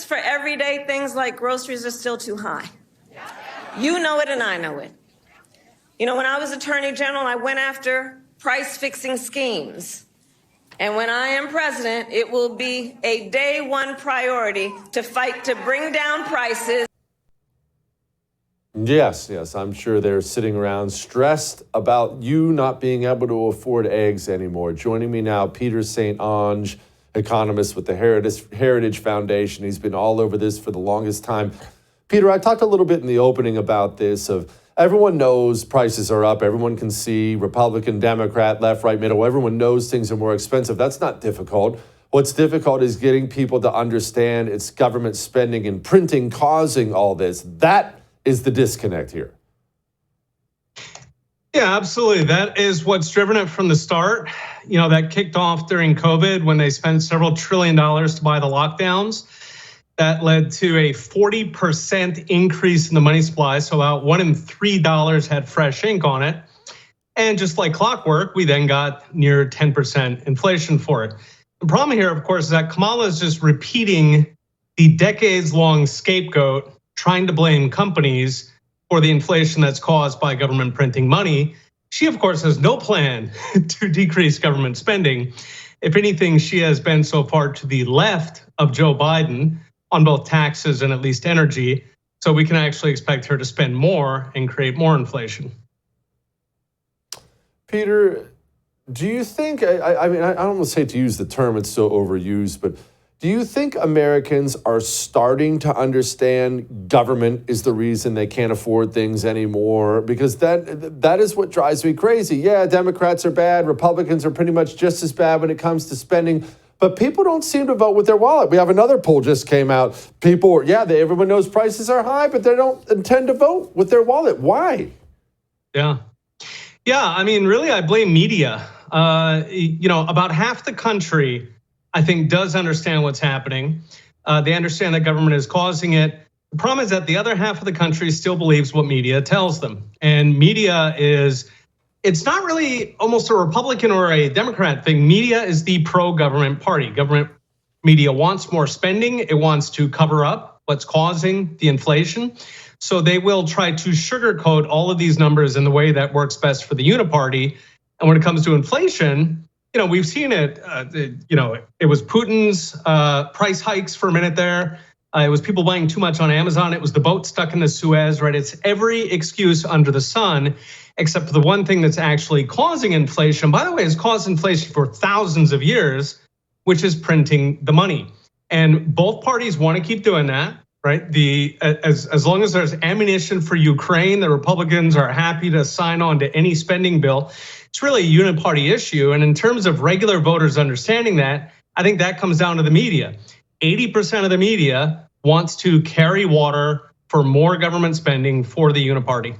prices for everyday things like groceries are still too high. You know it and I know it. You know, when I was Attorney General, I went after price-fixing schemes. And when I am president, it will be a day one priority to fight to bring down prices. Yes, I'm sure they're sitting around stressed about you not being able to afford eggs anymore. Joining me now, Peter St. Onge, economist with the Heritage Foundation. He's been all over this for the longest time. Peter, I talked a little bit in the opening about this of everyone knows prices are up. Everyone can see Republican, Democrat, left, right, middle. Everyone knows things are more expensive. That's not difficult. What's difficult is getting people to understand it's government spending and printing causing all this. That is the disconnect here. Yeah, absolutely. That is what's driven it from the start. You know, that kicked off during COVID when they spent several $1 trillion to buy the lockdowns. That led to a 40% increase in the money supply. So about $1 in $3 had fresh ink on it. And just like clockwork, we then got near 10% inflation for it. The problem here, of course, is that Kamala is just repeating the decades-long scapegoat, trying to blame companies for the inflation that's caused by government printing money. She, of course, has no plan to decrease government spending. If anything, she has been so far to the left of Joe Biden on both taxes and at least energy. So we can actually expect her to spend more and create more inflation. Peter, do you think, I mean, I don't want to say to use the term, it's so overused, but do you think Americans are starting to understand government is the reason they can't afford things anymore? Because that is what drives me crazy. Yeah, Democrats are bad. Republicans are pretty much just as bad when it comes to spending. But people don't seem to vote with their wallet. We have another poll just came out. People, everyone knows prices are high, but they don't intend to vote with their wallet. Why? Yeah, I mean, really, I blame media. About half the country, I think, does understand what's happening. They understand that government is causing it. The problem is that the other half of the country still believes what media tells them. And media it's not really almost a Republican or a Democrat thing. Media is the pro-government party. Government media wants more spending. It wants to cover up what's causing the inflation. So they will try to sugarcoat all of these numbers in the way that works best for the uniparty. And when it comes to inflation, we've seen it, it was Putin's price hikes for a minute there. It was people buying too much on Amazon. It was the boat stuck in the Suez, right? It's every excuse under the sun, except for the one thing that's actually causing inflation. By the way, it's caused inflation for thousands of years, which is printing the money. And both parties want to keep doing that, right? As long as there's ammunition for Ukraine, the Republicans are happy to sign on to any spending bill. It's really a uniparty issue. And in terms of regular voters understanding that, I think that comes down to the media. 80% of the media wants to carry water for more government spending for the uniparty.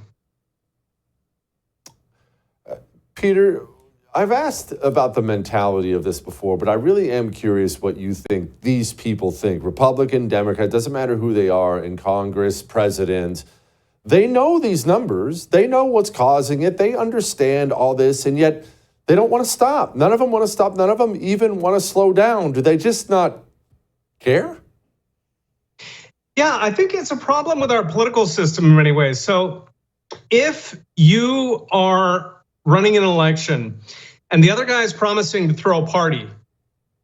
Peter, I've asked about the mentality of this before, but I really am curious what you think these people think. Republican, Democrat, doesn't matter who they are in Congress, president. They know these numbers. They know what's causing it. They understand all this, and yet they don't want to stop. None of them want to stop. None of them even want to slow down. Do they just not care? Yeah, I think it's a problem with our political system in many ways. So if you are running an election and the other guy is promising to throw a party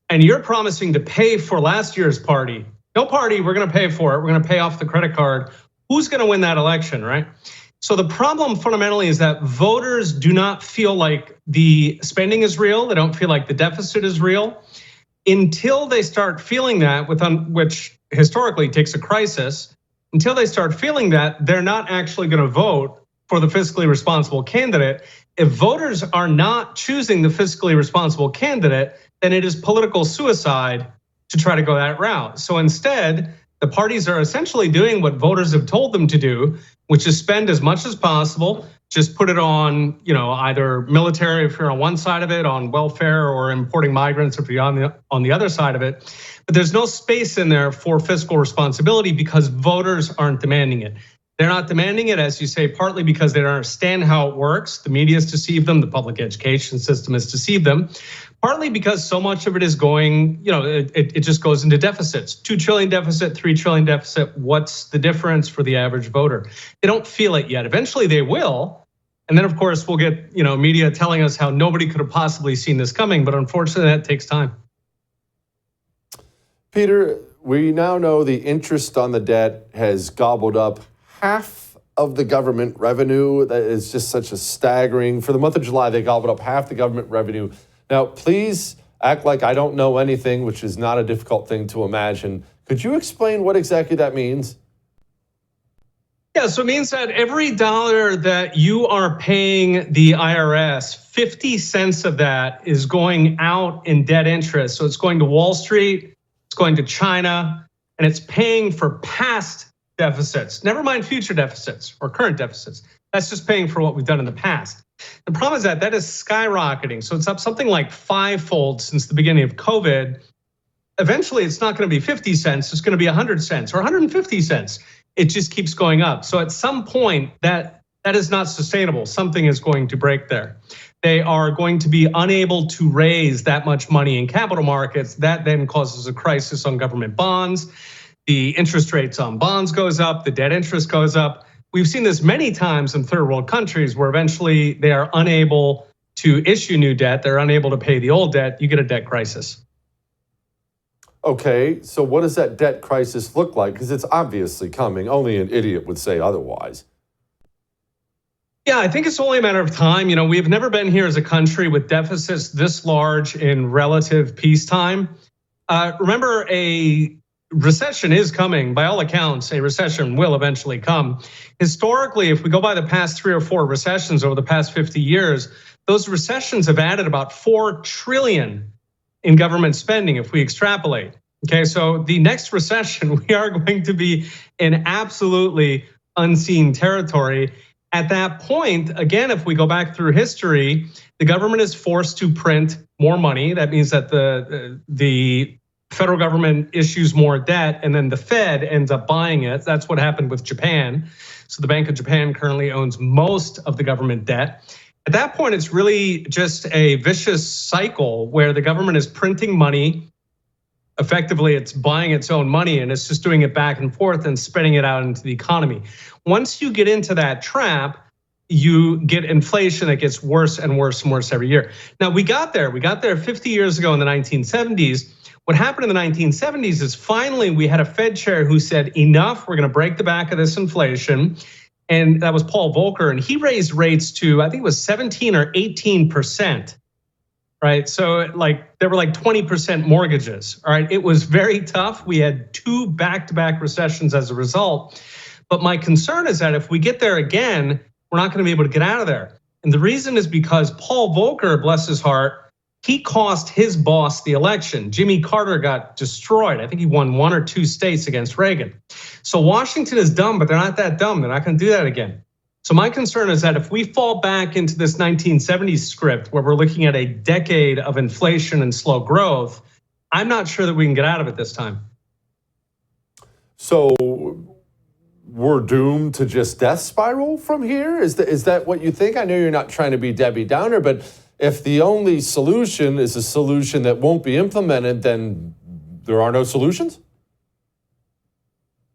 and you're promising to pay for last year's party, no party, we're going to pay for it. We're going to pay off the credit card. Who's going to win that election, right? So the problem fundamentally is that voters do not feel like the spending is real. They don't feel like the deficit is real until they start feeling that, which historically takes a crisis. Until they start feeling that, they're not actually going to vote for the fiscally responsible candidate. If voters are not choosing the fiscally responsible candidate, then it is political suicide to try to go that route. So instead, the parties are essentially doing what voters have told them to do, which is spend as much as possible, just put it on, either military if you're on one side of it, on welfare, or importing migrants if you're on the other side of it. But there's no space in there for fiscal responsibility because voters aren't demanding it. They're not demanding it, as you say, partly because they don't understand how it works. The media has deceived them. The public education system has deceived them. Partly because so much of it is going, it just goes into deficits. 2 trillion deficit, 3 trillion deficit. What's the difference for the average voter? They don't feel it yet. Eventually they will. And then, of course, we'll get, media telling us how nobody could have possibly seen this coming. But unfortunately, that takes time. Peter, we now know the interest on the debt has gobbled up half of the government revenue. That is just such a staggering. For the month of July, they gobbled up half the government revenue. Now, please act like I don't know anything, which is not a difficult thing to imagine. Could you explain what exactly that means? Yeah, so it means that every dollar that you are paying the IRS, 50 cents of that is going out in debt interest. So it's going to Wall Street, it's going to China, and it's paying for past deficits, never mind future deficits or current deficits. That's just paying for what we've done in the past. The problem is that is skyrocketing. So it's up something like 5-fold since the beginning of COVID. Eventually, it's not going to be 50 cents. It's going to be 100 cents or 150 cents. It just keeps going up. So at some point, that is not sustainable. Something is going to break there. They are going to be unable to raise that much money in capital markets. That then causes a crisis on government bonds. The interest rates on bonds goes up, the debt interest goes up. We've seen this many times in third world countries where eventually they are unable to issue new debt. They're unable to pay the old debt. You get a debt crisis. Okay, so what does that debt crisis look like? Because it's obviously coming. Only an idiot would say otherwise. Yeah, I think it's only a matter of time. We've never been here as a country with deficits this large in relative peacetime. Remember, a recession is coming. By all accounts, a recession will eventually come. Historically, if we go by the past 3 or 4 recessions over the past 50 years, those recessions have added about 4 trillion in government spending if we extrapolate. Okay, so the next recession, we are going to be in absolutely unseen territory. At that point, again, if we go back through history, the government is forced to print more money. That means that the federal government issues more debt, and then the Fed ends up buying it. That's what happened with Japan. So the Bank of Japan currently owns most of the government debt. At that point, it's really just a vicious cycle where the government is printing money. Effectively, it's buying its own money, and it's just doing it back and forth and spitting it out into the economy. Once you get into that trap, you get inflation that gets worse and worse and worse every year. Now, we got there 50 years ago in the 1970s. What happened in the 1970s is finally we had a Fed chair who said, enough, we're going to break the back of this inflation. And that was Paul Volcker. And he raised rates to, I think it was 17 or 18%, right? So there were 20% mortgages, all right? It was very tough. We had 2 back-to-back recessions as a result. But my concern is that if we get there again, we're not going to be able to get out of there. And the reason is because Paul Volcker, bless his heart, he cost his boss the election. Jimmy Carter got destroyed. I think he won 1 or 2 states against Reagan. So Washington is dumb, but they're not that dumb. They're not going to do that again. So my concern is that if we fall back into this 1970s script where we're looking at a decade of inflation and slow growth, I'm not sure that we can get out of it this time. So we're doomed to just death spiral from here? Is that what you think? I know you're not trying to be Debbie Downer, but if the only solution is a solution that won't be implemented, then there are no solutions?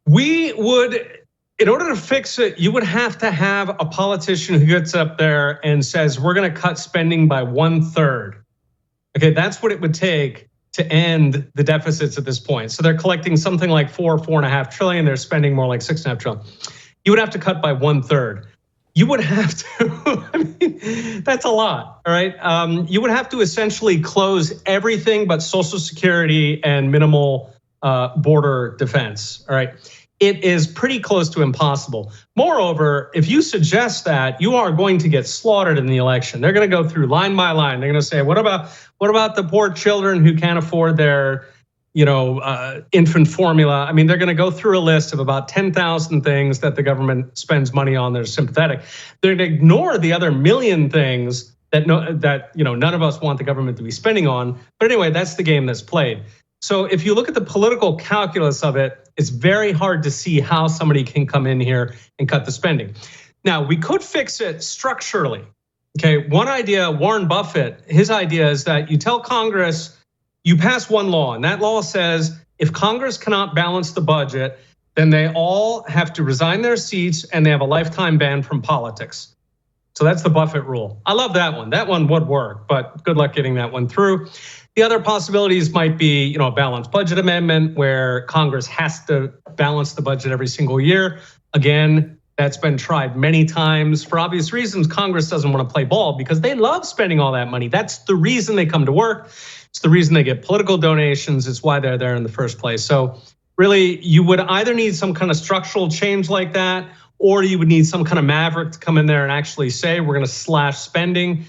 We would, in order to fix it, you would have to have a politician who gets up there and says, we're going to cut spending by 1/3. Okay, that's what it would take to end the deficits at this point. So they're collecting something like 4.5 trillion. They're spending more like 6.5 trillion. You would have to cut by 1/3. You would have to, I mean, that's a lot, all right? You would have to essentially close everything but Social Security and minimal border defense, all right? It is pretty close to impossible. Moreover, if you suggest that, you are going to get slaughtered in the election. They're going to go through line by line. They're going to say, what about the poor children who can't afford their infant formula? I mean, they're going to go through a list of about 10,000 things that the government spends money on. They're sympathetic. They're going to ignore the other million things that none of us want the government to be spending on. But anyway, that's the game that's played. So if you look at the political calculus of it, it's very hard to see how somebody can come in here and cut the spending. Now, we could fix it structurally. Okay, one idea, Warren Buffett, his idea is that you tell Congress, you pass one law, and that law says if Congress cannot balance the budget, then they all have to resign their seats and they have a lifetime ban from politics. So that's the Buffett rule. I love that one. That one would work, but good luck getting that one through. The other possibilities might be, a balanced budget amendment where Congress has to balance the budget every single year. Again, that's been tried many times. For obvious reasons, Congress doesn't want to play ball because they love spending all that money. That's the reason they come to work. It's the reason they get political donations. It's why they're there in the first place. So really, you would either need some kind of structural change like that, or you would need some kind of maverick to come in there and actually say, we're going to slash spending.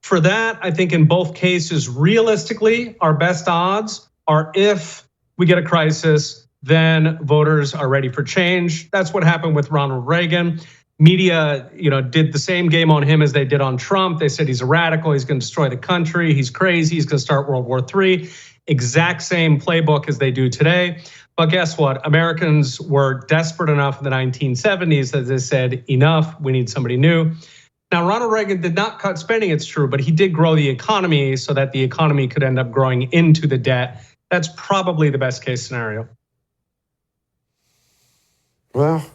For that, I think in both cases, realistically, our best odds are if we get a crisis, then voters are ready for change. That's what happened with Ronald Reagan. Media, did the same game on him as they did on Trump. They said he's a radical, he's going to destroy the country, he's crazy, he's going to start World War III. Exact same playbook as they do today. But guess what? Americans were desperate enough in the 1970s that they said, enough, we need somebody new. Now, Ronald Reagan did not cut spending, it's true, but he did grow the economy so that the economy could end up growing into the debt. That's probably the best case scenario. Well,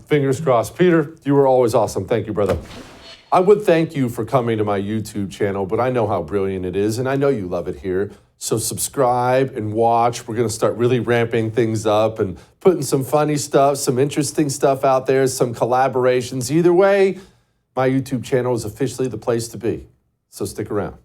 fingers crossed. Peter, you were always awesome. Thank you, brother. I would thank you for coming to my YouTube channel, but I know how brilliant it is, and I know you love it here. So subscribe and watch. We're going to start really ramping things up and putting some funny stuff, some interesting stuff out there, some collaborations. Either way, my YouTube channel is officially the place to be. So stick around.